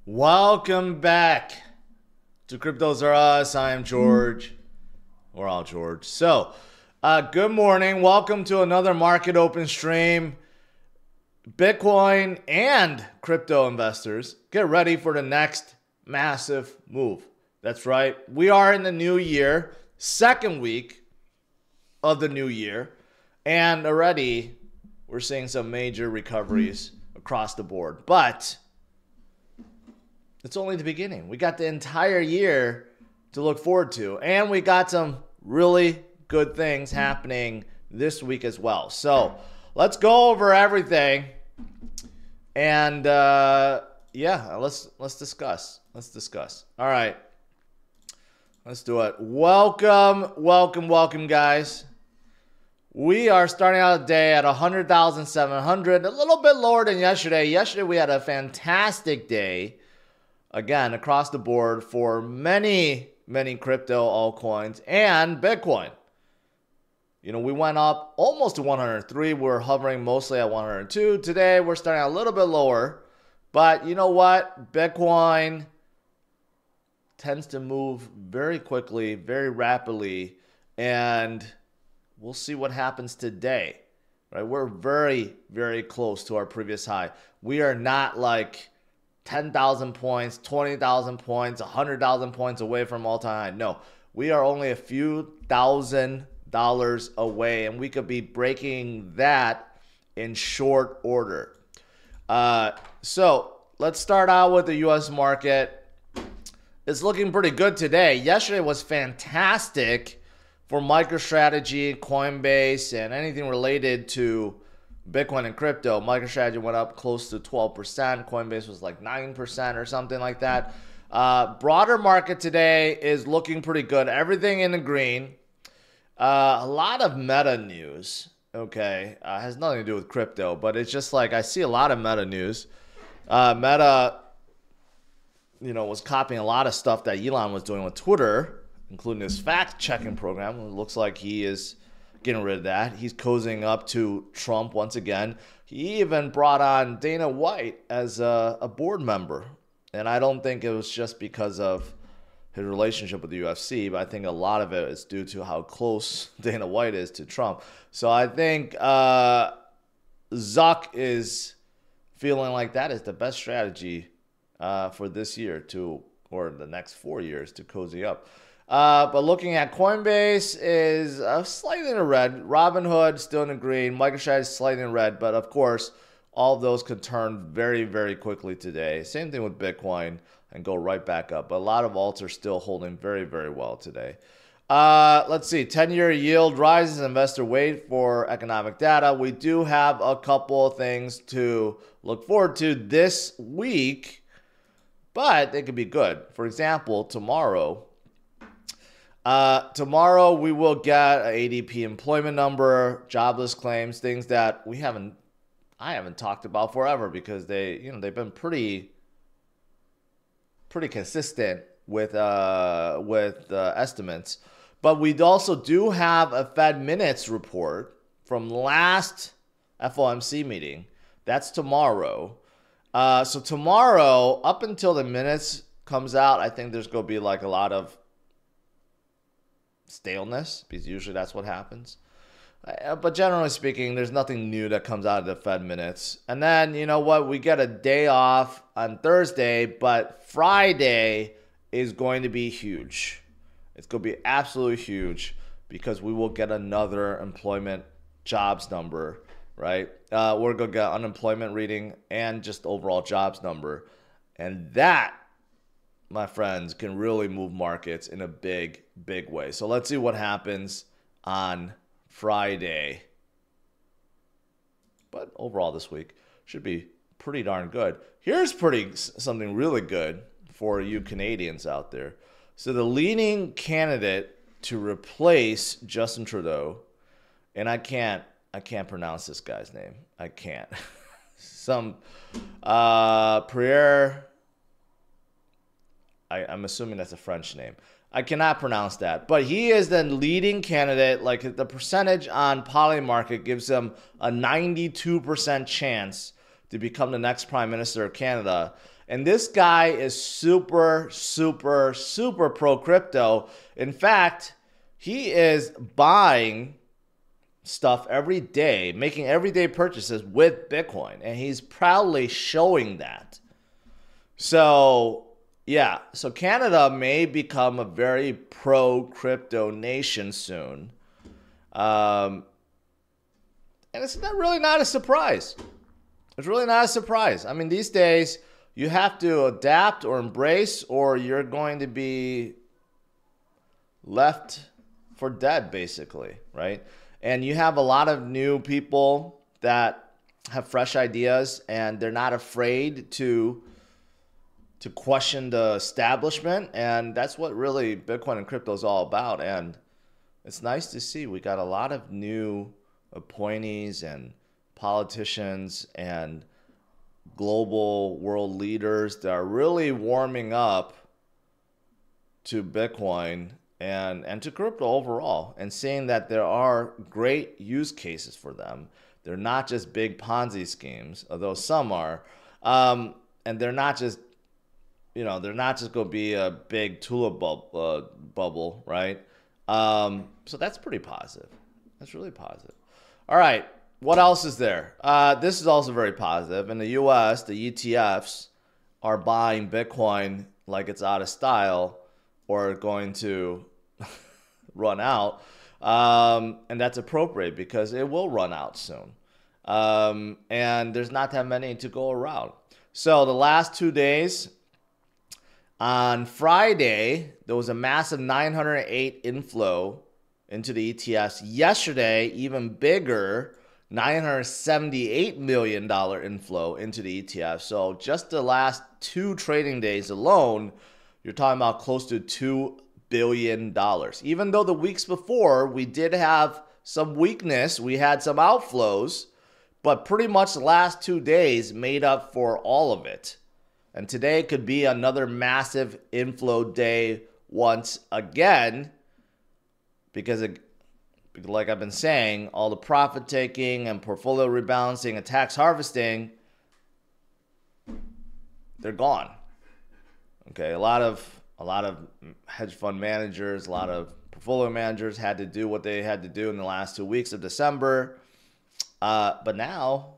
Welcome back to CryptosRUs. I am George. We're all George. So, good morning. Welcome to another market open stream. Bitcoin and crypto investors, get ready for the next massive move. That's right. We are in the new year, second week of the new year, and already we're seeing some major recoveries across the board. But it's only the beginning. We got the entire year to look forward to. And we got some really good things happening this week as well. So let's go over everything. And yeah, let's discuss. All right. Let's do it. Welcome, guys. We are starting out the day at 100,700, a little bit lower than yesterday. Yesterday we had a fantastic day. Again, across the board for many crypto altcoins and Bitcoin. You know, we went up almost to 103. We're hovering mostly at 102. Today, we're starting a little bit lower. But you know what? Bitcoin tends to move very quickly, very rapidly. And we'll see what happens today. Right? We're very close to our previous high. We are not like 10,000 points, 20,000 points, 100,000 points away from all-time high. No, we are only a few $1,000s away, and we could be breaking that in short order. So let's start out with the U.S. market. It's looking pretty good today. Yesterday was fantastic for MicroStrategy, Coinbase, and anything related to Bitcoin and crypto. MicroStrategy went up close to 12%. Coinbase was like 9% or something like that. Broader market today is looking pretty good. Everything in the green. A lot of meta news. Okay. Has nothing to do with crypto, but it's just like I see a lot of meta news. Meta, was copying a lot of stuff that Elon was doing with Twitter, including his fact-checking program. It looks like he is getting rid of that. He's cozying up to Trump once again. He even brought on Dana White as a board member. And I don't think it was just because of his relationship with the UFC, but I think a lot of it is due to how close Dana White is to Trump. So I think Zuck is feeling like that is the best strategy for this year or the next 4 years to cozy up. But looking at Coinbase is slightly in the red. Robinhood still in the green. MicroStrategy is slightly in red. But of course, all of those could turn very quickly today. Same thing with Bitcoin and go right back up. But a lot of alts are still holding very well today. Let's see. 10-year yield rises. Investor wait for economic data. We do have a couple of things to look forward to this week. But they could be good. For example, tomorrow we will get an ADP employment number, jobless claims, things that I haven't talked about forever because they've been pretty consistent with estimates. But we also do have a Fed minutes report from last FOMC meeting. That's tomorrow. So tomorrow, up until the minutes comes out, I think there's going to be like a lot of staleness, because usually that's what happens. But generally speaking, there's nothing new that comes out of the Fed minutes. And then, you know what? We get a day off on Thursday, but Friday is going to be huge. It's going to be absolutely huge because we will get another employment jobs number, right? We're going to get unemployment reading and just overall jobs number. And that, my friends, can really move markets in a big way. So let's see what happens on Friday. But overall this week should be pretty darn good. Here's something really good for you Canadians out there. So the leading candidate to replace Justin Trudeau, and I can't pronounce this guy's name. I can't. Pierre, I'm assuming that's a French name. I cannot pronounce that. But he is the leading candidate. Like, the percentage on Polymarket gives him a 92% chance to become the next Prime Minister of Canada. And this guy is super, super, super pro-crypto. In fact, he is buying stuff every day, making everyday purchases with Bitcoin. And he's proudly showing that. So, yeah. So Canada may become a very pro-crypto nation soon. And it's really not a surprise. It's really not a surprise. I mean, these days, you have to adapt or embrace, or you're going to be left for dead, basically, right? And you have a lot of new people that have fresh ideas, and they're not afraid to question the establishment. And that's what really Bitcoin and crypto is all about. And it's nice to see we got a lot of new appointees and politicians and global world leaders that are really warming up to Bitcoin and to crypto overall, and saying that there are great use cases for them. They're not just big Ponzi schemes, although some are, and they're not just, they're not just going to be a big tulip bubble, right? So that's pretty positive. That's really positive. All right. What else is there? This is also very positive. In the US, the ETFs are buying Bitcoin like it's out of style or going to run out. And that's appropriate because it will run out soon. And there's not that many to go around. So the last 2 days, on Friday, there was a massive 908 inflow into the ETFs. Yesterday, even bigger, $978 million inflow into the ETF. So just the last 2 trading days alone, you're talking about close to $2 billion. Even though the weeks before, we did have some weakness, we had some outflows, but pretty much the last 2 days made up for all of it. And today could be another massive inflow day once again, because like I've been saying, all the profit taking and portfolio rebalancing and tax harvesting, they're gone. Okay, a lot of hedge fund managers, a lot of portfolio managers had to do what they had to do in the last 2 weeks of December. But now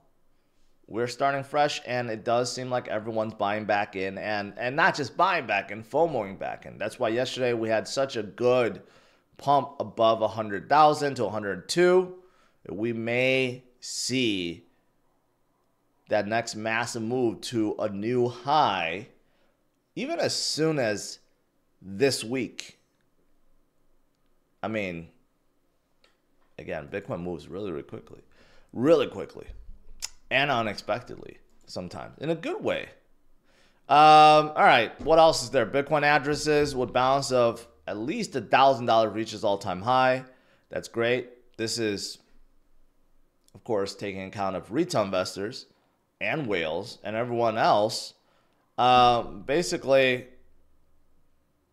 we're starting fresh, and it does seem like everyone's buying back in, and not just buying back in, FOMOing back in. That's why yesterday we had such a good pump above 100,000 to 102. We may see that next massive move to a new high even as soon as this week. I mean, again, Bitcoin moves really quickly and unexpectedly sometimes in a good way. All right, what else is there? Bitcoin addresses with balance of at least $1,000 reaches all-time high. That's great. This is, of course, taking account of retail investors and whales and everyone else. Basically,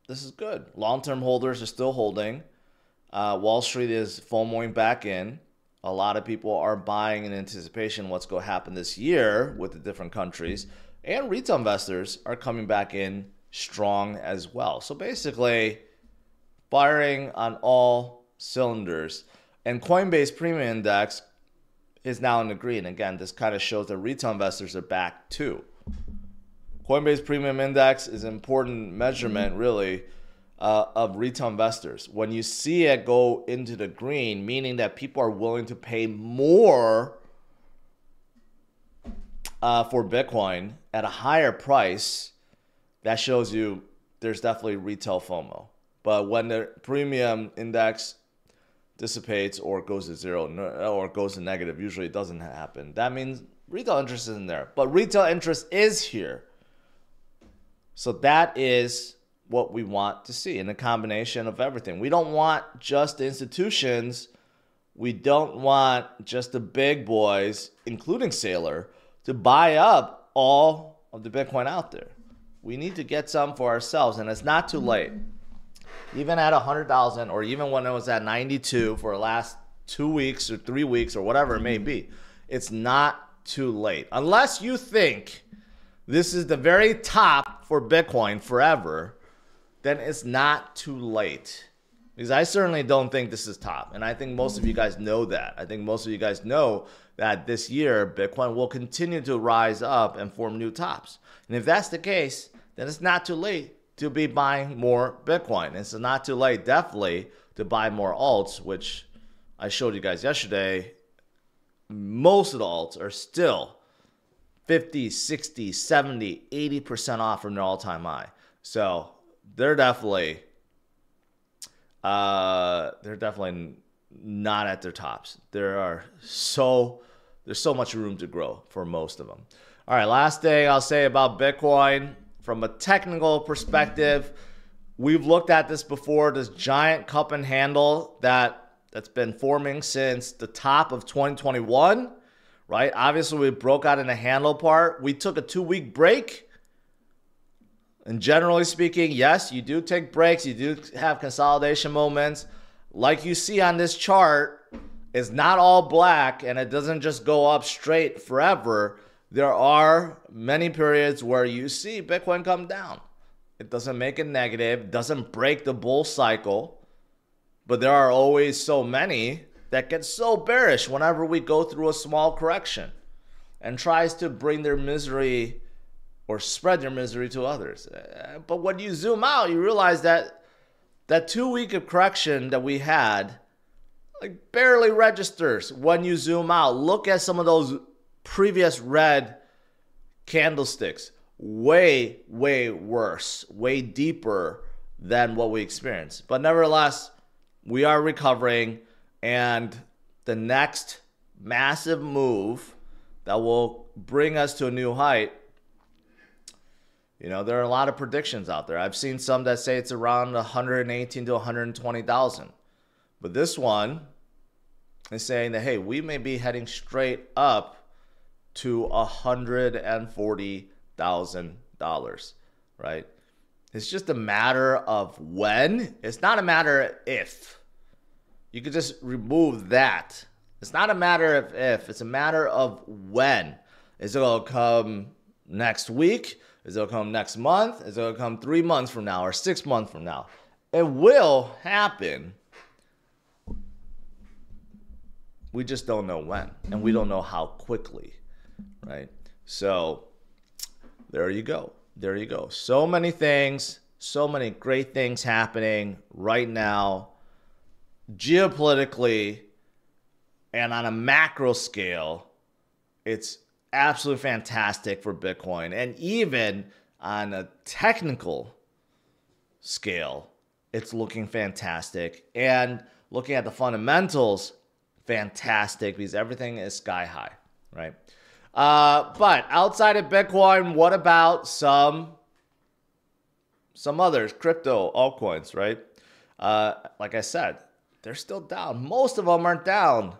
this is good. Long-term holders are still holding. Wall Street is FOMOing back in. A lot of people are buying in anticipation of what's going to happen this year with the different countries. And retail investors are coming back in strong as well. So basically, firing on all cylinders. And Coinbase Premium Index is now in the green. Again, this kind of shows that retail investors are back too. Coinbase Premium Index is an important measurement, really, of retail investors. When you see it go into the green, meaning that people are willing to pay more for Bitcoin at a higher price, that shows you there's definitely retail FOMO. But when the premium index dissipates or goes to zero or goes to negative, usually it doesn't happen. That means retail interest isn't there. But retail interest is here. So that is what we want to see in a combination of everything. We don't want just the institutions. We don't want just the big boys, including Saylor, to buy up all of the Bitcoin out there. We need to get some for ourselves, and it's not too late. Even at 100,000, or even when it was at 92 for the last 2 weeks or 3 weeks or whatever it may be, it's not too late. Unless you think this is the very top for Bitcoin forever, then it's not too late. Because I certainly don't think this is top. And I think most of you guys know that. I think most of you guys know that this year, Bitcoin will continue to rise up and form new tops. And if that's the case, then it's not too late to be buying more Bitcoin. It's not too late, definitely, to buy more alts, which I showed you guys yesterday. Most of the alts are still 50, 60, 70, 80% off from their all-time high. So they're definitely not at their tops. There's so much room to grow for most of them. All right, last thing I'll say about Bitcoin from a technical perspective, we've looked at this before, this giant cup and handle that's been forming since the top of 2021, right? Obviously, we broke out in the handle part. We took a 2-week break. And generally speaking, yes, you do take breaks. You do have consolidation moments. Like you see on this chart, it's not all black and it doesn't just go up straight forever. There are many periods where you see Bitcoin come down. It doesn't make it negative, doesn't break the bull cycle, but there are always so many that get so bearish whenever we go through a small correction and tries to bring their misery or spread their misery to others. But when you zoom out, you realize that 2-week of correction that we had like barely registers when you zoom out. Look at some of those previous red candlesticks. Way, way worse, way deeper than what we experienced. But nevertheless, we are recovering, and the next massive move that will bring us to a new height, there are a lot of predictions out there. I've seen some that say it's around 118 to 120,000. But this one is saying that, hey, we may be heading straight up to $140,000, right? It's just a matter of when. It's not a matter of if. You could just remove that. It's not a matter of if. It's a matter of when. Is it going to come next week? Is it going to come next month? Is it going to come 3 months from now or 6 months from now? It will happen. We just don't know when. And we don't know how quickly. Right? So there you go. There you go. So many things, so many great things happening right now, geopolitically and on a macro scale. It's absolutely fantastic for Bitcoin. And even on a technical scale, it's looking fantastic. And looking at the fundamentals, fantastic, because everything is sky high, right? But outside of Bitcoin, what about some others, crypto altcoins, right? Like I said, they're still down. Most of them aren't down.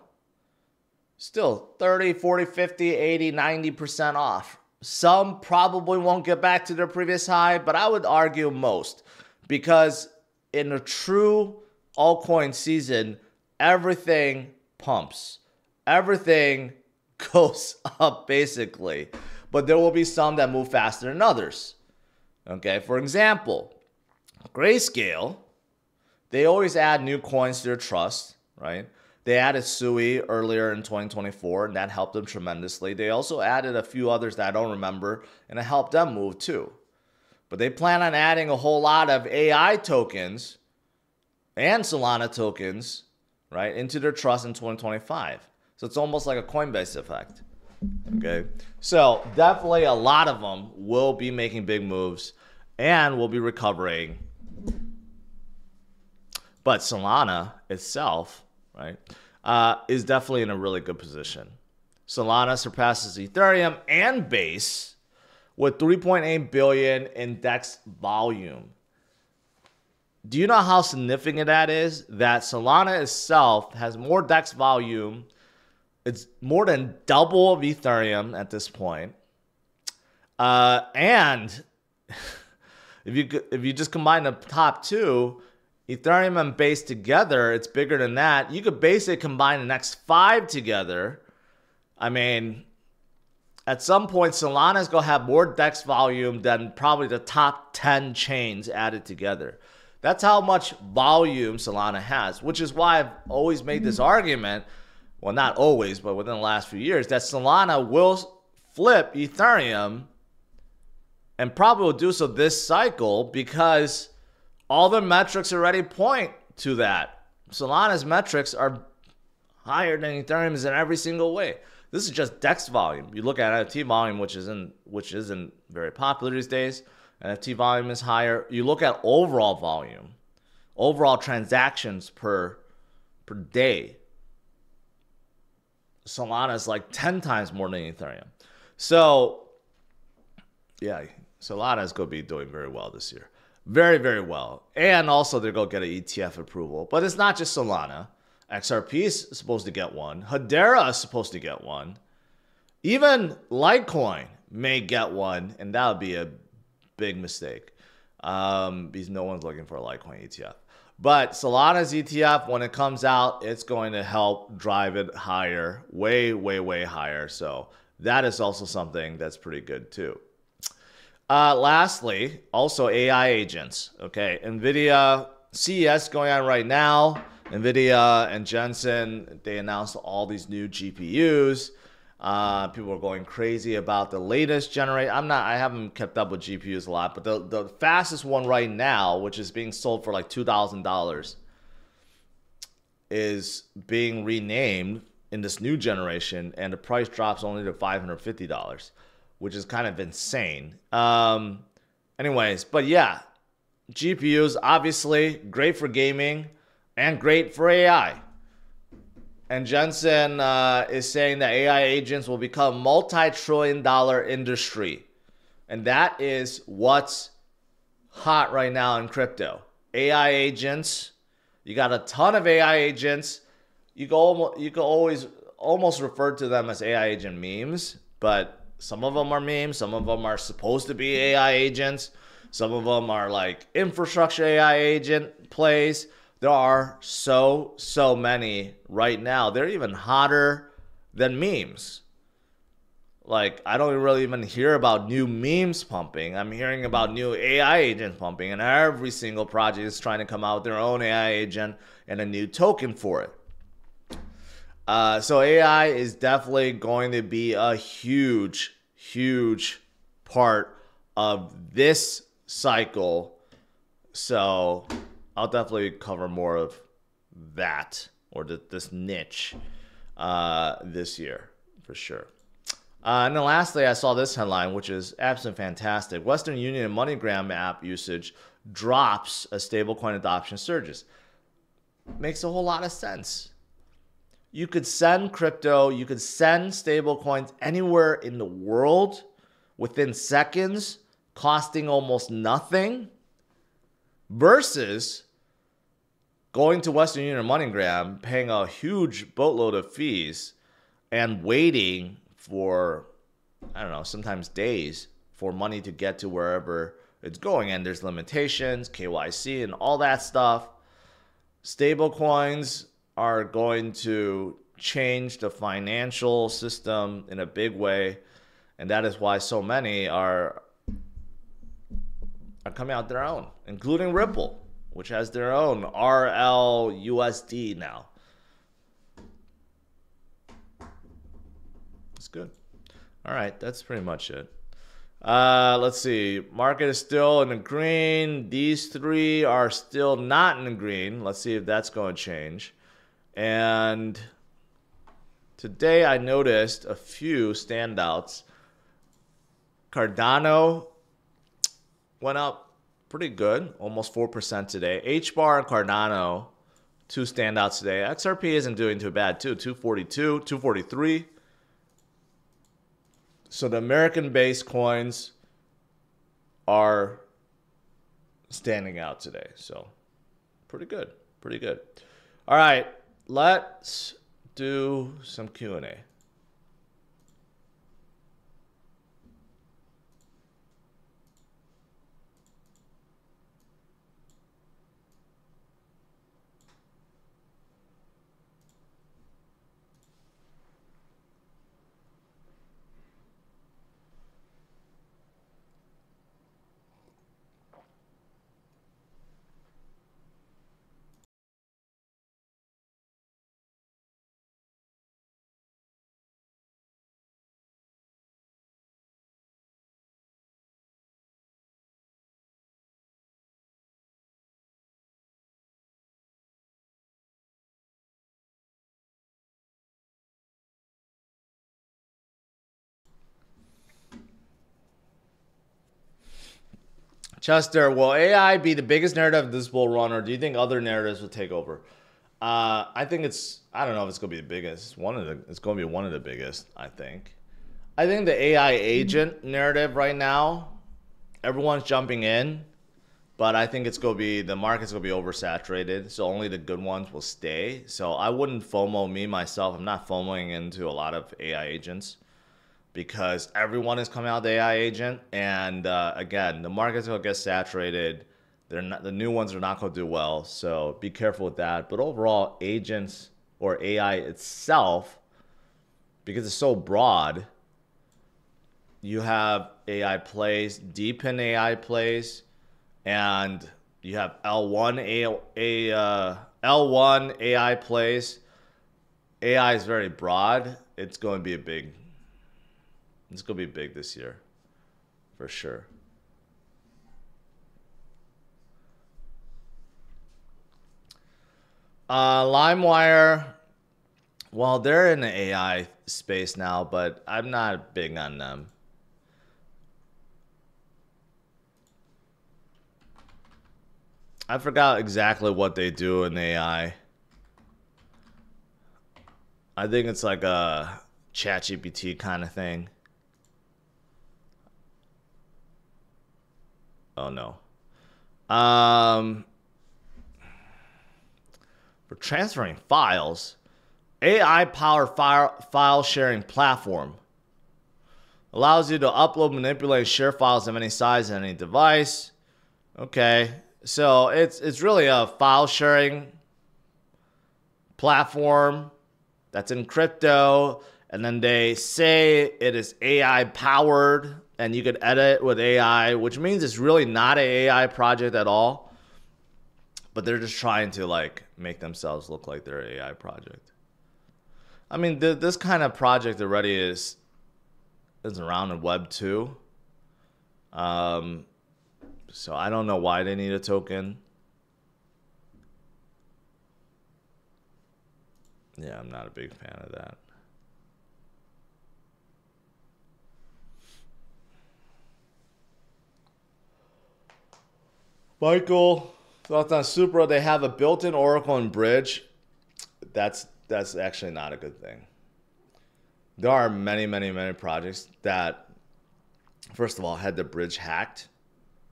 Still 30, 40, 50, 80, 90% off. Some probably won't get back to their previous high, but I would argue most, because in a true altcoin season, everything pumps. Everything goes up basically, but there will be some that move faster than others. Okay, for example, Grayscale, they always add new coins to their trust, right? They added Sui earlier in 2024, and that helped them tremendously. They also added a few others that I don't remember, and it helped them move too. But they plan on adding a whole lot of AI tokens and Solana tokens, right, into their trust in 2025. So it's almost like a Coinbase effect. Okay. So definitely a lot of them will be making big moves and will be recovering. But Solana itself, right, is definitely in a really good position. Solana surpasses Ethereum and Base with 3.8 billion in Dex volume. Do you know how significant that is? That Solana itself has more Dex volume. It's more than double of Ethereum at this point. And if you just combine the top two, Ethereum and Base together, it's bigger than that. You could basically combine the next 5 together. I mean, At some point, Solana is going to have more DEX volume than probably the top 10 chains added together. That's how much volume Solana has, which is why I've always made this argument, well, not always, but within the last few years, that Solana will flip Ethereum and probably will do so this cycle because all the metrics already point to that. Solana's metrics are higher than Ethereum's in every single way. This is just DEX volume. You look at NFT volume, which isn't very popular these days. NFT volume is higher. You look at overall volume, overall transactions per day. Solana is like 10 times more than Ethereum. So, yeah, Solana is going to be doing very well this year. Very, very well. And also they're going to get an ETF approval. But it's not just Solana. XRP is supposed to get one. Hedera is supposed to get one. Even Litecoin may get one, and that would be a big mistake because no one's looking for a Litecoin ETF. But Solana's ETF, when it comes out, it's going to help drive it higher, way, way, way higher. So that is also something that's pretty good too. Lastly, also AI agents. Okay, Nvidia CES going on right now. Nvidia and Jensen, they announced all these new GPUs. People are going crazy about the latest generation. I haven't kept up with GPUs a lot, but the fastest one right now, which is being sold for like $2,000, is being renamed in this new generation, and the price drops only to $550, which is kind of insane. Anyways, but yeah, GPUs obviously great for gaming and great for AI. And Jensen is saying that AI agents will become multi-trillion-dollar industry. And that is what's hot right now in crypto. AI agents. You got a ton of AI agents. You can always almost refer to them as AI agent memes, but some of them are memes. Some of them are supposed to be AI agents. Some of them are like infrastructure AI agent plays. There are so many right now. They're even hotter than memes. Like, I don't really even hear about new memes pumping. I'm hearing about new AI agents pumping, and every single project is trying to come out with their own AI agent and a new token for it. So AI is definitely going to be a huge, huge part of this cycle. So I'll definitely cover more of that, or this niche this year for sure. And then lastly, I saw this headline, which is absolutely fantastic. Western Union and MoneyGram app usage drops as stablecoin adoption surges. Makes a whole lot of sense. You could send crypto, you could send stablecoins anywhere in the world within seconds, costing almost nothing, versus going to Western Union or MoneyGram, paying a huge boatload of fees, and waiting for, I don't know, sometimes days for money to get to wherever it's going. And there's limitations, KYC, and all that stuff. Stablecoins are going to change the financial system in a big way. And that is why so many are coming out their own, including Ripple, which has their own RLUSD now. It's good. All right, that's pretty much it. Let's see. Market is still in the green. These three are still not in the green. Let's see if that's going to change. And today I noticed a few standouts. Cardano went up pretty good, almost 4% today. HBAR and Cardano, two standouts today. XRP isn't doing too bad too, 242, 243. So the American-based coins are standing out today. So pretty good, pretty good. All right, let's do some Q&A. Chester, will AI be the biggest narrative of this bull run, or do you think other narratives will take over? I think I don't know if it's going to be the biggest. It's going to be one of the biggest, I think. I think the AI agent narrative right now, everyone's jumping in, but I think the market's going to be oversaturated, so only the good ones will stay. So I wouldn't FOMO myself. I'm not FOMOing into a lot of AI agents because everyone is coming out with the AI agent. And again, the market's going to get saturated. The new ones are not going to do well, so be careful with that. But overall, agents or AI itself, because it's so broad, you have AI plays, deep in AI plays, and you have L1 AI plays. AI is very broad. It's going to be big this year, for sure. LimeWire, well, they're in the AI space now, but I'm not big on them. I forgot exactly what they do in AI. I think it's like a ChatGPT kind of thing. Oh no. For transferring files, AI-powered file sharing platform allows you to upload, manipulate, and share files of any size and any device. Okay, so it's really a file sharing platform that's in crypto, and then they say it is AI powered and you could edit with AI, which means it's really not an AI project at all, but they're just trying to like make themselves look like they're an AI project. I mean, this kind of project already is around in Web 2. So I don't know why they need a token. Yeah, I'm not a big fan of that. Michael, thoughts on Supra? They have a built-in Oracle and bridge. That's actually not a good thing. There are many projects that, first of all, had the bridge hacked.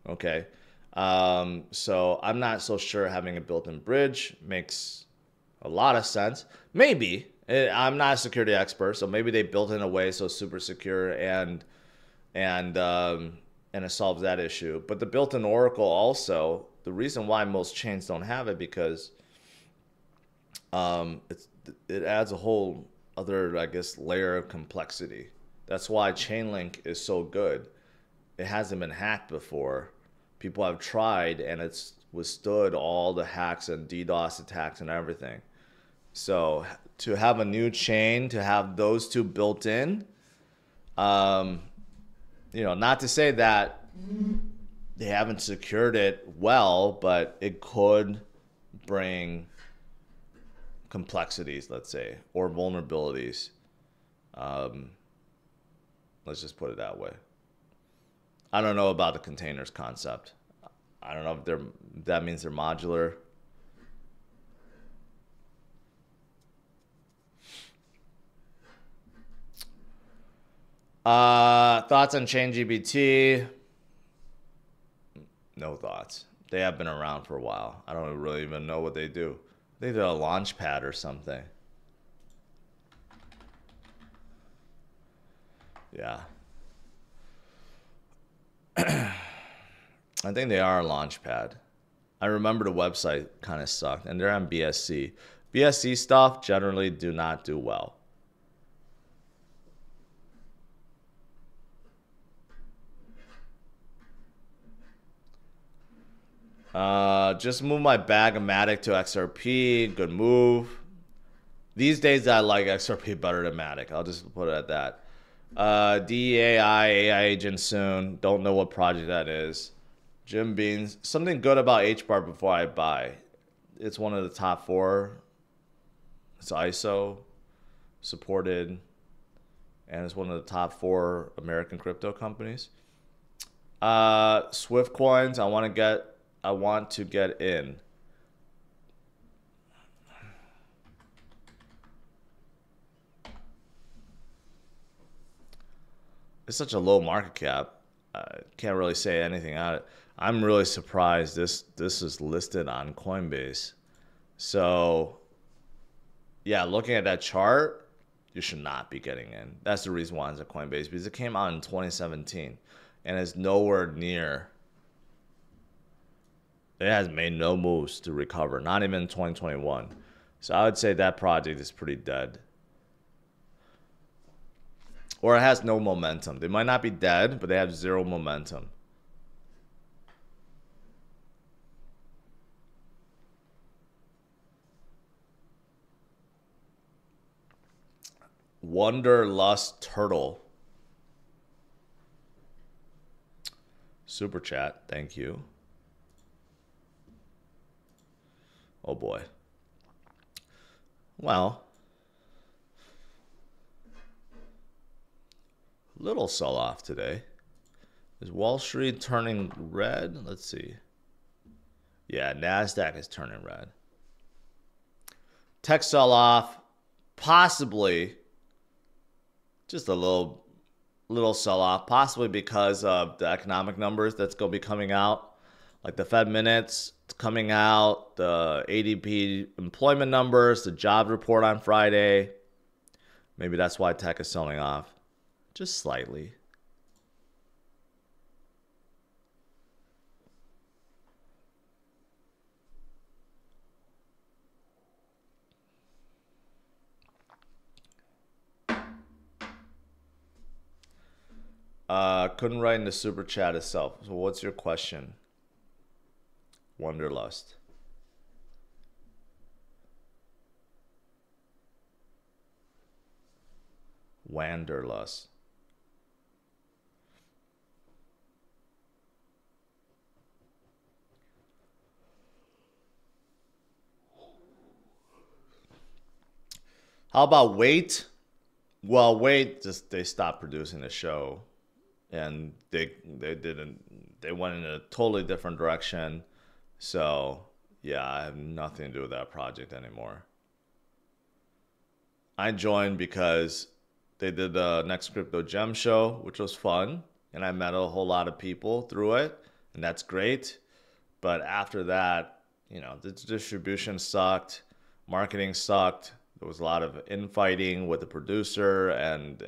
Okay. So I'm not so sure having a built-in bridge makes a lot of sense. Maybe. I'm not a security expert, so maybe they built in a way so it's super secure and it solves that issue. But the built-in Oracle also, the reason why most chains don't have it because it adds a whole other, I guess, layer of complexity. That's why Chainlink is so good. It hasn't been hacked before. People have tried, and it's withstood all the hacks and DDoS attacks and everything. So to have a new chain, to have those two built in, not to say that they haven't secured it well, but it could bring complexities, let's say, or vulnerabilities. Let's just put it that way. I don't know about the containers concept. I don't know if that means they're modular. Thoughts on ChainGPT? No thoughts. They have been around for a while. I don't really even know what they do. I think they're a launch pad or something. Yeah. I think they are a launch pad. I remember the website kind of sucked, and they're on BSC. BSC stuff generally do not do well. Just move my bag of Matic to XRP. Good move. These days, I like XRP better than Matic. I'll just put it at that. DEAI, AI agent soon. Don't know what project that is. Jim Beans. Something good about HBAR before I buy. It's one of the top 4. It's ISO supported. And it's one of the top 4 American crypto companies. Swift coins. I want to get in. It's such a low market cap. Can't really say anything on it. I'm really surprised this is listed on Coinbase. So yeah, looking at that chart, you should not be getting in. That's the reason why it's at Coinbase, because it came out in 2017 and is nowhere near. It has made no moves to recover, not even in 2021. So I would say that project is pretty dead. Or it has no momentum. They might not be dead, but they have zero momentum. Wanderlust Turtle. Super chat, thank you. Oh boy. Well, little sell-off today. Is Wall Street turning red? Let's see. Yeah, NASDAQ is turning red. Tech sell-off, possibly just a little sell-off, possibly because of the economic numbers that's going to be coming out, like the Fed minutes coming out, the ADP employment numbers, the job report on Friday. Maybe that's why tech is selling off, just slightly. Couldn't write in the super chat itself. So what's your question? Wanderlust. Wanderlust. How about Wait? Well, Wait, they stopped producing the show. And they went in a totally different direction. So yeah, I have nothing to do with that project anymore. I joined because they did the Next Crypto Gem show, which was fun, and I met a whole lot of people through it, and that's great. But after that, you know, the distribution sucked, marketing sucked. There was a lot of infighting with the producer and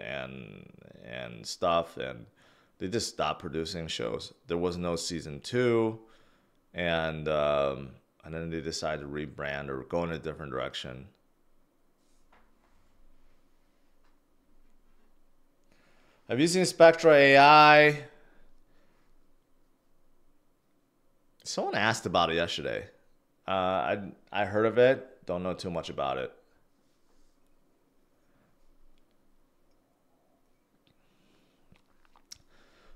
stuff, and they just stopped producing shows. There was no season 2, and then they decided to rebrand or go in a different direction. Have you seen Spectra AI? Someone asked about it yesterday. I heard of it. Don't know too much about it.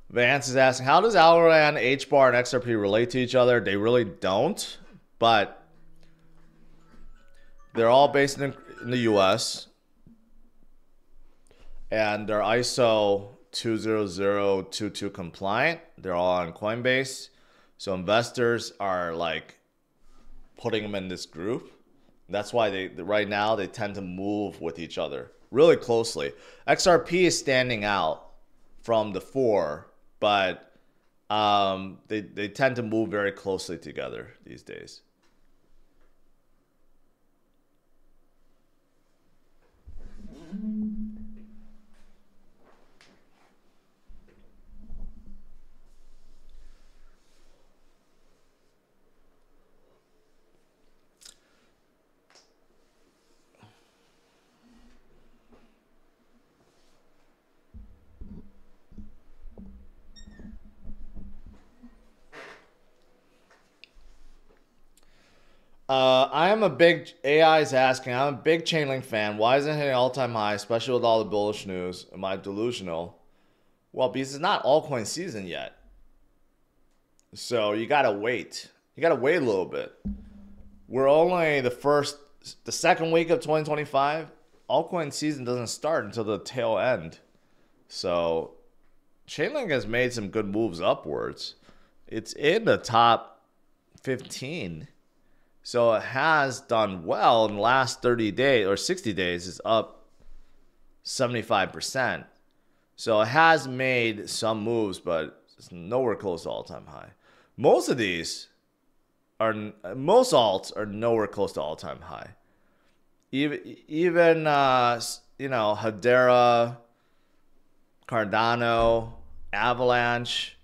Vance is asking, how does Algorand, HBAR, and XRP relate to each other? They really don't, but they're all based in the US, and they're ISO 20022 compliant. They're all on Coinbase, so investors are like putting them in this group. That's why right now they tend to move with each other really closely. XRP is standing out from the 4. But they tend to move very closely together these days. I am a big, AI is asking, I'm a big Chainlink fan. Why isn't it hitting all-time high, especially with all the bullish news? Am I delusional? Well, because it's not altcoin season yet. So you got to wait. You got to wait a little bit. We're only the second week of 2025. Altcoin season doesn't start until the tail end. So Chainlink has made some good moves upwards. It's in the top 15. So it has done well in the last 30 days or 60 days. It's up 75%. So it has made some moves, but it's nowhere close to all-time high. Most alts are nowhere close to all-time high. Even Hedera, Cardano, Avalanche,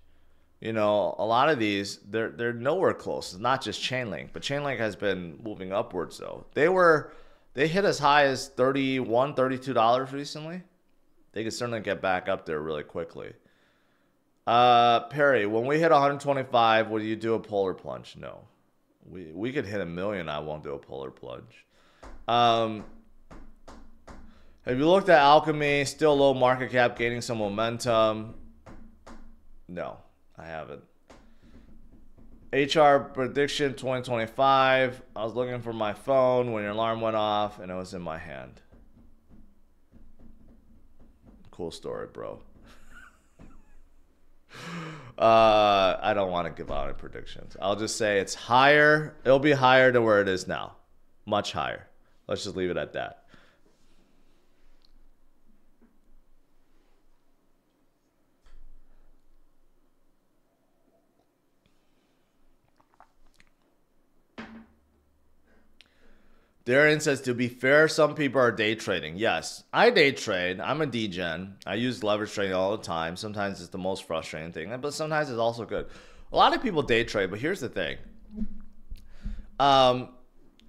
a lot of these, they're nowhere close. It's not just Chainlink, but Chainlink has been moving upwards though. They hit as high as $31, $32 recently. They could certainly get back up there really quickly. Perry, when we hit 125, will you do a polar plunge? No. We could hit 1 million, I won't do a polar plunge. Have you looked at Alchemy? Still low market cap, gaining some momentum. No, I haven't. HR Prediction 2025. I was looking for my phone when your alarm went off and it was in my hand. Cool story, bro. I don't want to give out any predictions. I'll just say it's higher. It'll be higher than where it is now. Much higher. Let's just leave it at that. Darian says, to be fair, some people are day trading. Yes, I day trade. I'm a degen. I use leverage trading all the time. Sometimes it's the most frustrating thing, but sometimes it's also good. A lot of people day trade, but here's the thing.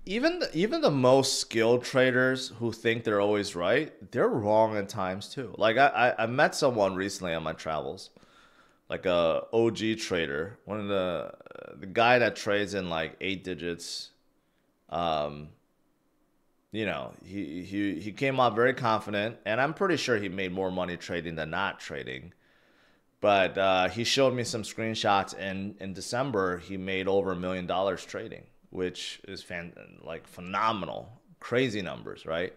Even the most skilled traders who think they're always right, they're wrong at times too. Like I met someone recently on my travels, like a OG trader, one of the guy that trades in like 8 digits. He came out very confident, and I'm pretty sure he made more money trading than not trading. But he showed me some screenshots, and in December, he made over $1 million trading, which is phenomenal, crazy numbers, right?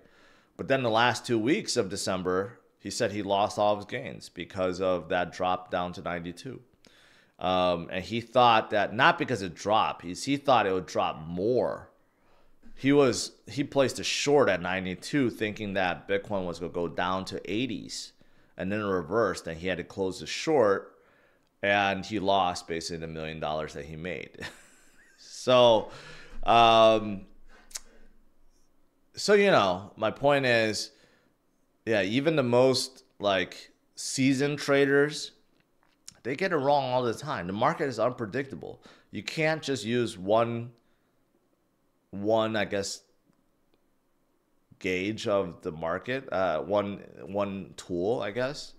But then the last 2 weeks of December, he said he lost all of his gains because of that drop down to 92. And he thought that, not because it dropped, he thought it would drop more. He placed a short at 92 thinking that Bitcoin was going to go down to 80s, and then it reversed, and he had to close the short, and he lost basically $1 million that he made. So my point is, yeah, even the most seasoned traders, they get it wrong all the time. The market is unpredictable. You can't just use one I guess gauge of the market, one tool, I guess.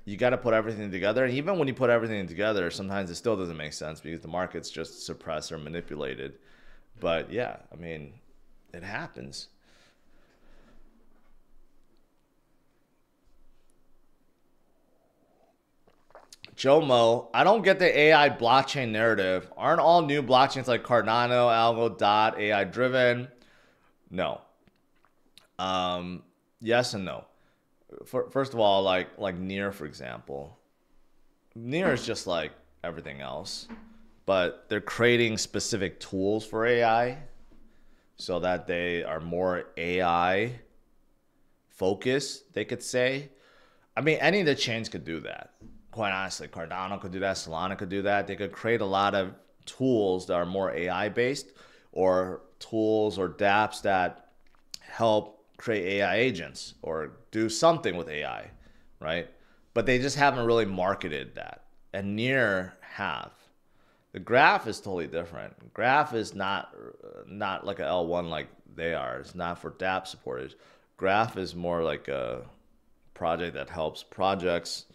You got to put everything together, and even when you put everything together, sometimes it still doesn't make sense because the market's just suppressed or manipulated. But yeah, I mean, it happens. Joe Mo, I don't get the AI blockchain narrative. Aren't all new blockchains like Cardano, Algo, Dot, AI driven? No. Yes and no. First of all, like Near, for example. Near is just like everything else, but they're creating specific tools for AI so that they are more AI focused, they could say. I mean, any of the chains could do that. Quite honestly, Cardano could do that, Solana could do that. They could create a lot of tools that are more AI based, or tools or dApps that help create AI agents or do something with AI, right? But they just haven't really marketed that. And Near have. The Graph is totally different. Graph is not like a L1 like they are. It's not for dApp supporters. Graph is more like a project that helps projects.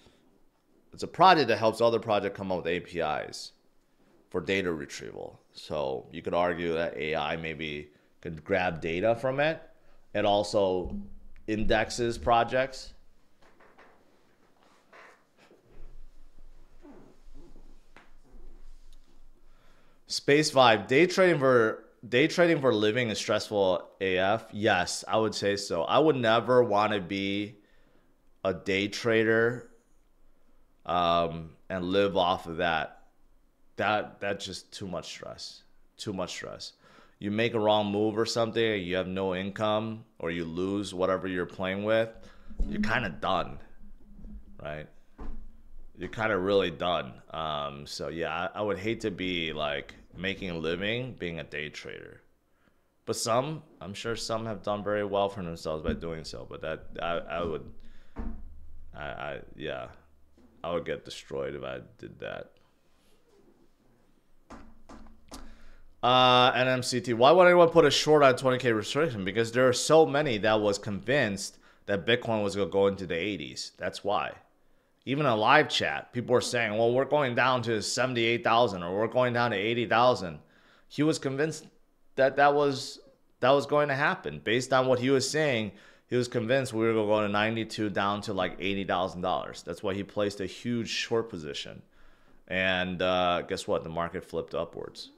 It's a project that helps other projects come up with APIs for data retrieval. So you could argue that AI maybe could grab data from it. It also indexes projects. Space Vibe, day trading for a living is stressful AF. Yes, I would say so. I would never want to be a day trader and live off of that, that's just too much stress. Too much stress. You make a wrong move or something, you have no income, or you lose whatever you're playing with, you're kind of done, right? You're kind of really done. So yeah, I would hate to be like making a living being a day trader. But some, I'm sure some have done very well for themselves by doing so. But that I would get destroyed if I did that. NMCT, why would anyone put a short on 20K restriction? Because there are so many that was convinced that Bitcoin was going to go into the 80s. That's why. Even a live chat, people were saying, well, we're going down to 78,000 or we're going down to 80,000. He was convinced that that was going to happen. Based on what he was saying, he was convinced we were going to go to 92 down to like $80,000. That's why he placed a huge short position. And guess what? The market flipped upwards.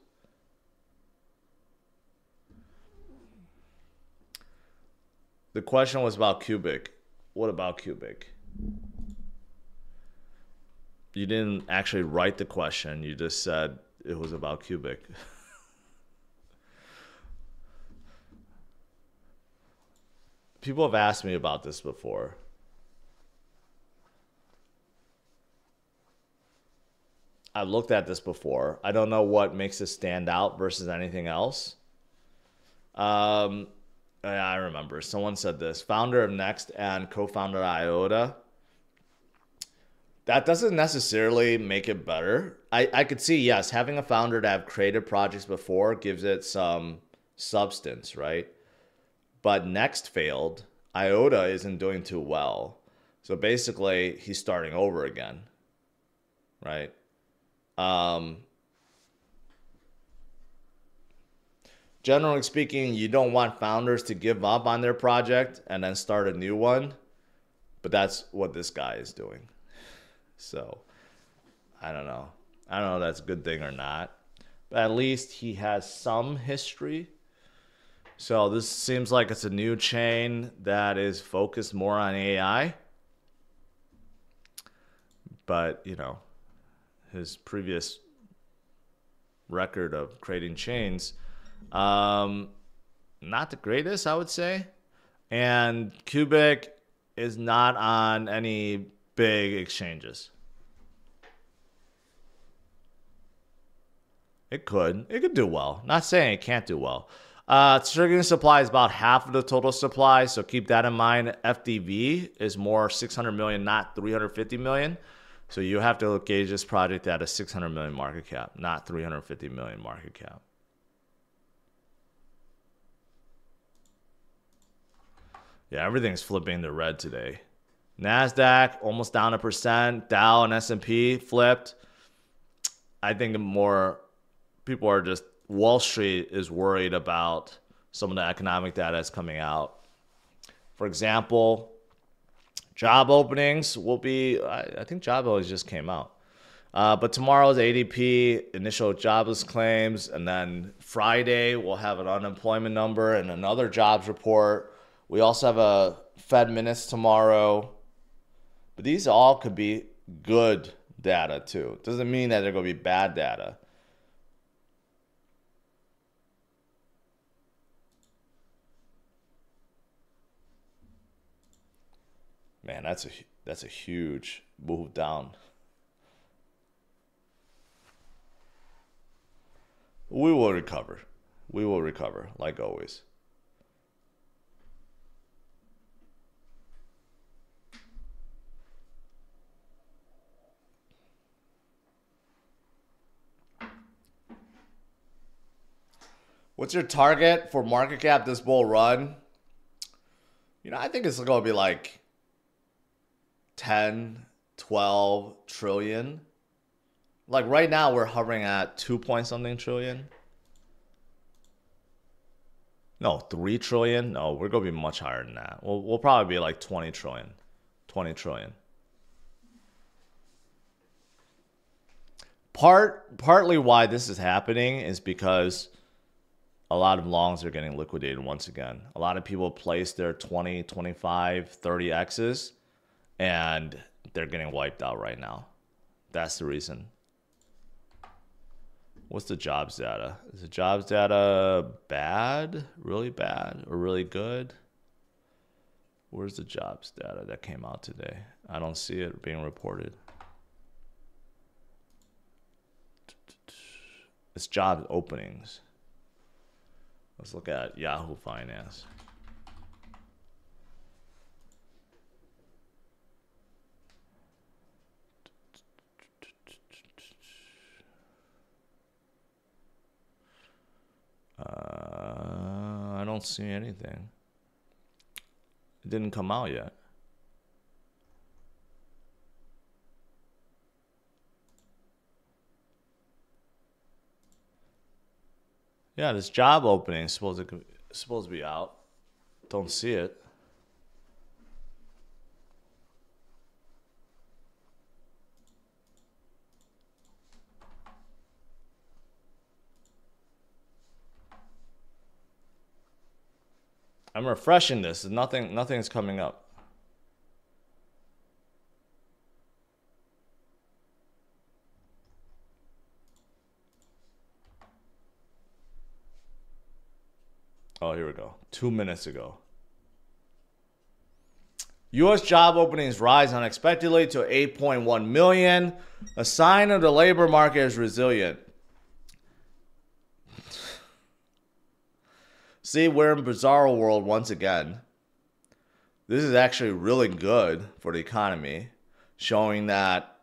The question was about Cubic. What about Cubic? You didn't actually write the question. You just said it was about Cubic. People have asked me about this before. I looked at this before. I don't know what makes it stand out versus anything else. Yeah, I remember. Someone said this. Founder of Next and co-founder of IOTA. That doesn't necessarily make it better. I could see, yes, having a founder that have created projects before gives it some substance, right? But Next failed. IOTA isn't doing too well. So basically, he's starting over again, right? Generally speaking, you don't want founders to give up on their project and then start a new one. But that's what this guy is doing. So, I don't know. I don't know if that's a good thing or not. But at least he has some history. So this seems like it's a new chain that is focused more on AI. But, you know, his previous record of creating chains, not the greatest, I would say. And Cubic is not on any big exchanges. It could do well. Not saying it can't do well. Triggering supply is about half of the total supply, so keep that in mind. FDV is more 600 million, not 350 million. So you have to gauge this project at a 600 million market cap, not 350 million market cap. Yeah, everything's flipping to red today. NASDAQ almost down 1%. Dow and S&P flipped. I think more people are just, Wall Street is worried about some of the economic data that's coming out. For example, job openings will be, I think job openings just came out. But tomorrow's ADP, initial jobless claims, and then Friday we'll have an unemployment number and another jobs report. We also have a Fed minutes tomorrow. But these all could be good data too. Doesn't mean that they're going to be bad data. Man, that's a huge move down. We will recover. We will recover, like always. What's your target for market cap this bull run? You know, I think it's going to be like 10, 12 trillion. Like right now we're hovering at 2 point something trillion. No, 3 trillion. No, we're going to be much higher than that. We'll probably be like 20 trillion. 20 trillion. Partly why this is happening is because a lot of longs are getting liquidated once again. A lot of people place their 20, 25, 30 X's, and they're getting wiped out right now. That's the reason. What's the jobs data? Is the jobs data bad, really bad, or really good? Where's the jobs data that came out today? I don't see it being reported. It's job openings. Let's look at Yahoo Finance. I don't see anything. It didn't come out yet. Yeah, this job opening is supposed to be out. Don't see it. I'm refreshing this. Nothing's coming up. Oh, here we go. 2 minutes ago. U.S. job openings rise unexpectedly to 8.1 million. A sign of the labor market is resilient. See, we're in bizarro world once again. This is actually really good for the economy, showing that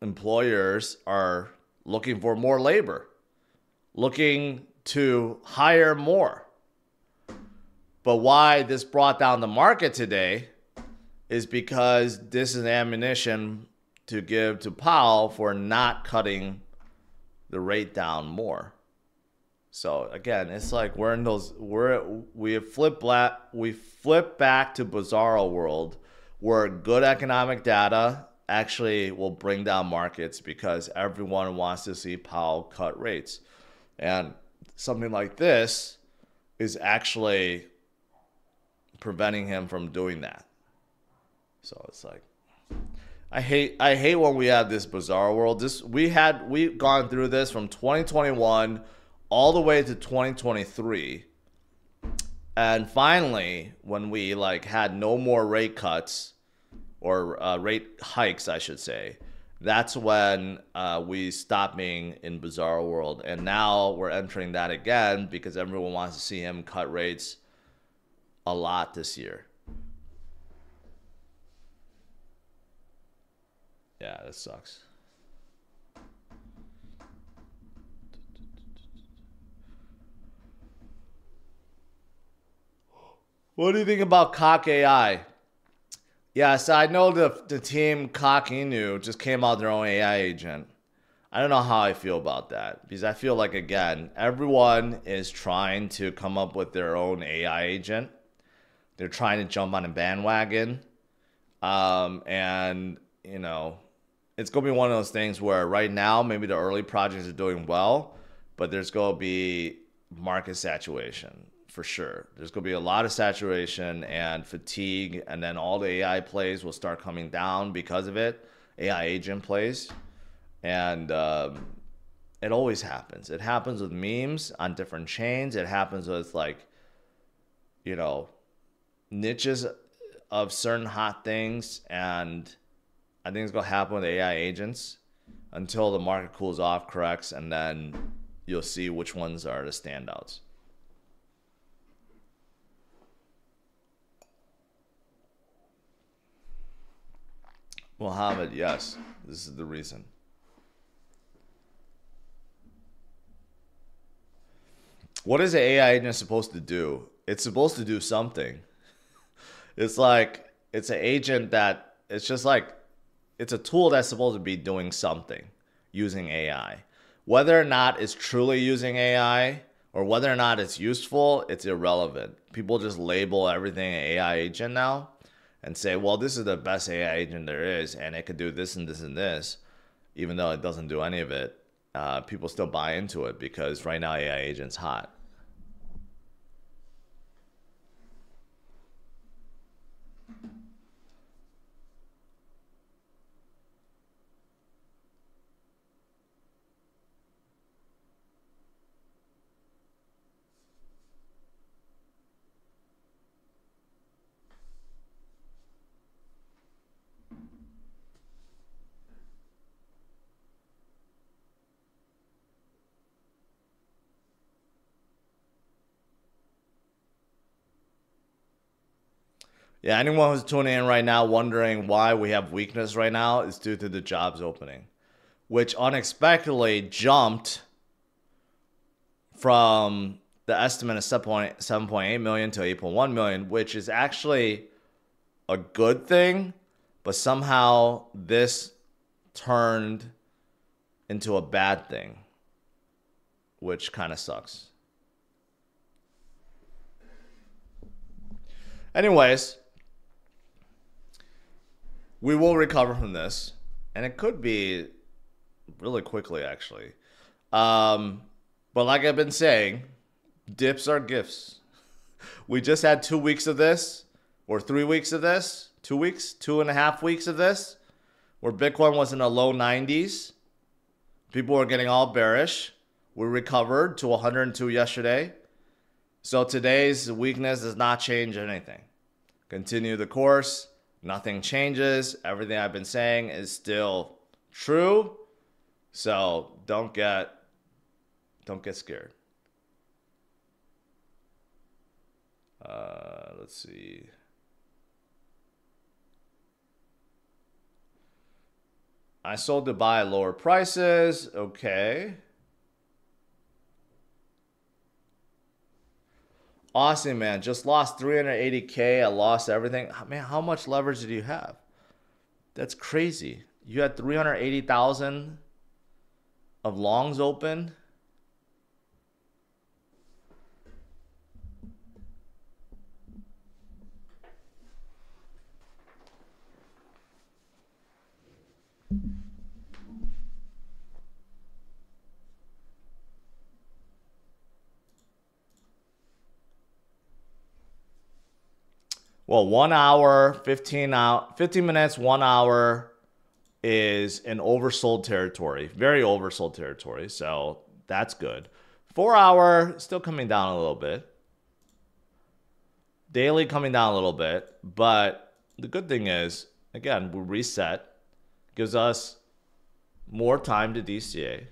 employers are looking for more labor, looking to hire more. But why this brought down the market today is because this is ammunition to give to Powell for not cutting the rate down more. So again, it's like we're in those we flip back to bizarro world where good economic data actually will bring down markets because everyone wants to see Powell cut rates. And something like this is actually preventing him from doing that. So it's like I hate when we have this bizarre world. We've gone through this from 2021 all the way to 2023. And finally, when we had no more rate cuts or rate hikes, I should say, that's when we stopped being in bizarre world. And now we're entering that again because everyone wants to see him cut rates a lot this year. Yeah, that sucks. What do you think about Cock AI? Yeah, so I know the team Cock Inu just came out with their own AI agent. I don't know how I feel about that because I feel like, again, everyone is trying to come up with their own AI agent. They're trying to jump on a bandwagon. And, you know, it's going to be one of those things where right now, maybe the early projects are doing well, but there's going to be market saturation for sure. There's going to be a lot of saturation and fatigue, and then all the AI plays will start coming down because of it. AI agent plays. And it always happens. It happens with memes on different chains. It happens with, niches of certain hot things. And I think it's going to happen with AI agents until the market cools off, corrects, and then you'll see which ones are the standouts. Mohammed, yes, this is the reason. What is an AI agent supposed to do? It's supposed to do something. It's like, it's an agent that, it's just like, it's a tool that's supposed to be doing something using AI. Whether or not it's truly using AI or whether or not it's useful, it's irrelevant. People just label everything an AI agent now and say, well, this is the best AI agent there is, and it could do this and this and this, even though it doesn't do any of it. People still buy into it because right now AI agent's hot. Yeah, anyone who's tuning in right now wondering why we have weakness right now is due to the jobs opening, which unexpectedly jumped from the estimate of 7.8 million to 8.1 million, which is actually a good thing, but somehow this turned into a bad thing, which kind of sucks. Anyways, we will recover from this, and it could be really quickly, actually. But like I've been saying, dips are gifts. We just had 2 weeks of this, or 3 weeks of this, 2 weeks, 2.5 weeks of this, where Bitcoin was in the low 90s. People were getting all bearish. We recovered to 102 yesterday. So today's weakness does not change anything. Continue the course. Nothing changes. Everything I've been saying is still true. So don't get scared. Let's see. I sold to buy at lower prices. Okay. Awesome, man. Just lost 380K. I lost everything. Man, how much leverage did you have? That's crazy. You had 380,000 of longs open. Well, 1 hour, 15 minutes, 1 hour is an oversold territory, very oversold territory. So that's good. 4 hour still coming down a little bit. Daily coming down a little bit. But the good thing is, again, we reset. Gives us more time to DCA.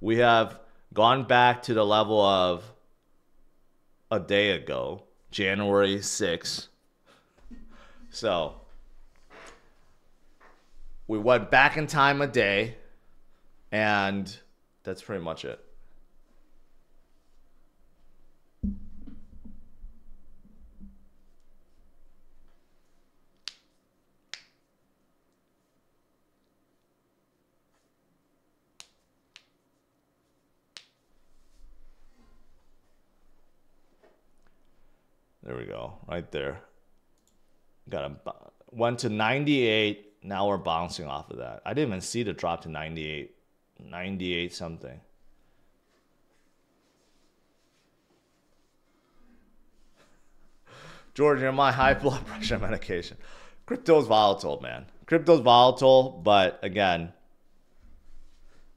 We have gone back to the level of a day ago. January 6th. So we went back in time a day, and that's pretty much it. There we go, right there. Went to 98. Now we're bouncing off of that. I didn't even see the drop to 98. 98 something. George, you're my high blood pressure medication. Crypto's volatile, man. Crypto's volatile, but again,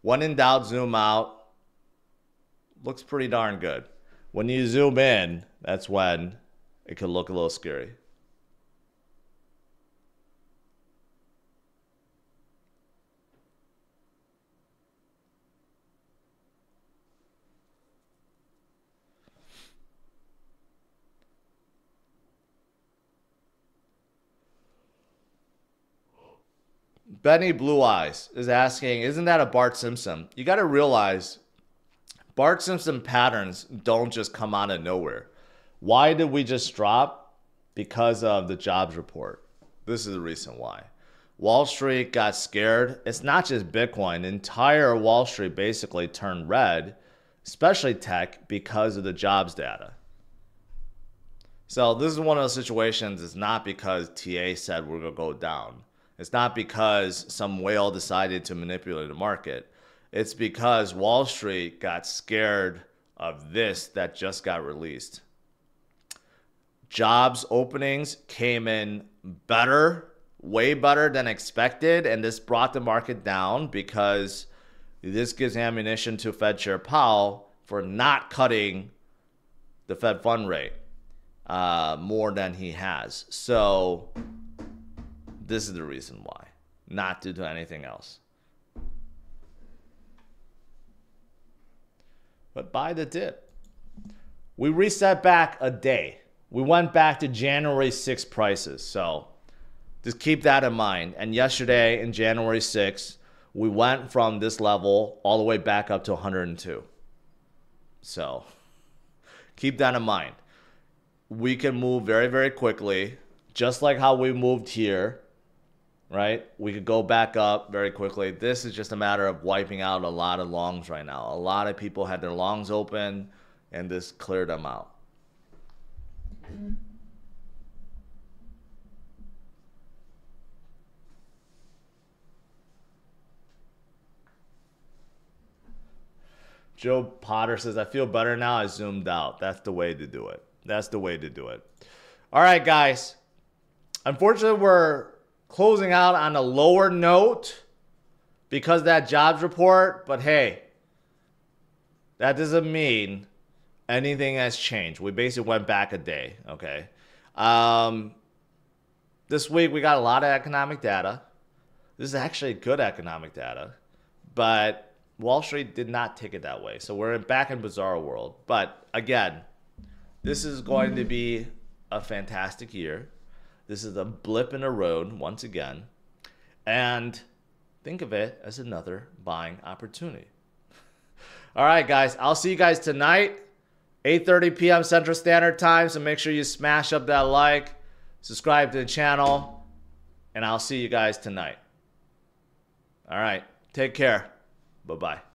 when in doubt, zoom out. Looks pretty darn good. When you zoom in, that's when it could look a little scary. Benny Blue Eyes is asking, isn't that a Bart Simpson? You got to realize Bart Simpson patterns don't just come out of nowhere. Why did we just drop? Because of the jobs report. This is the reason why. Wall Street got scared. It's not just Bitcoin. The entire Wall Street basically turned red, especially tech, because of the jobs data. So this is one of those situations. It's not because TA said we're going to go down. It's not because some whale decided to manipulate the market. It's because Wall Street got scared of this that just got released. Jobs openings came in better, way better than expected, and this brought the market down because this gives ammunition to Fed Chair Powell for not cutting the Fed fund rate more than he has. So this is the reason why, not due to anything else. But buy the dip. We reset back a day. we went back to January 6th prices. So just keep that in mind. And yesterday in January 6th, we went from this level all the way back up to 102. So keep that in mind. We can move very, very quickly, just like how we moved here, right? We could go back up very quickly. This is just a matter of wiping out a lot of longs right now. A lot of people had their longs open, and this cleared them out. Joe Potter says, I feel better now. I zoomed out. That's the way to do it. That's the way to do it. All right, guys. Unfortunately, we're closing out on a lower note because of that jobs report. But hey, that doesn't mean anything has changed. We basically went back a day, okay? This week, we got a lot of economic data. This is actually good economic data. But Wall Street did not take it that way. So we're back in bizarre world. But again, this is going to be a fantastic year. This is a blip in the road once again. And think of it as another buying opportunity. All right, guys. I'll see you guys tonight, 8:30 p.m. Central Standard Time. So make sure you smash up that like, subscribe to the channel, and I'll see you guys tonight. All right. Take care. Bye-bye.